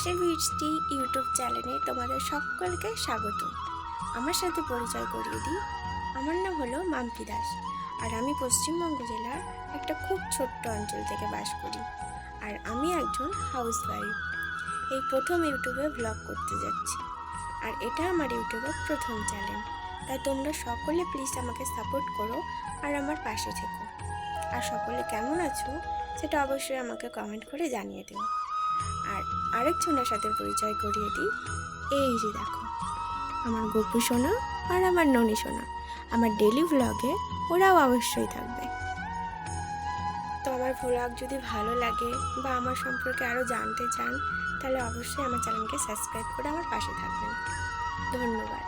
দেশের বৃষ্টি ইউটিউব চ্যানেলে তোমাদের সকলকে স্বাগত। আমার সাথে পরিচয় করিয়ে দিই, আমার নাম হলো মাম্পি দাস, আর আমি পশ্চিমবঙ্গ জেলার একটা খুব ছোট্ট অঞ্চল থেকে বাস করি। আর আমি একজন হাউসওয়াইফ। এই প্রথম ইউটিউবে ব্লগ করতে যাচ্ছি, আর এটা আমার ইউটিউবের প্রথম চ্যানেল। তাই তোমরা সকলে প্লিজ আমাকে সাপোর্ট করো আর আমার পাশে থেকো। আর সকলে কেমন আছো সেটা অবশ্যই আমাকে কমেন্ট করে জানিয়ে দিও। আর আরেকজনের সাথে পরিচয় করিয়ে দিই, এই যে দেখো আমার গপু সোনা আর আমার ননি সোনা। আমার ডেলি ভ্লগে ওরাও অবশ্যই থাকবে। তো আমার ভ্লগ যদি ভালো লাগে বা আমার সম্পর্কে আরও জানতে চান, তাহলে অবশ্যই আমার চ্যানেলকে সাবস্ক্রাইব করে আমার পাশে থাকবেন। ধন্যবাদ।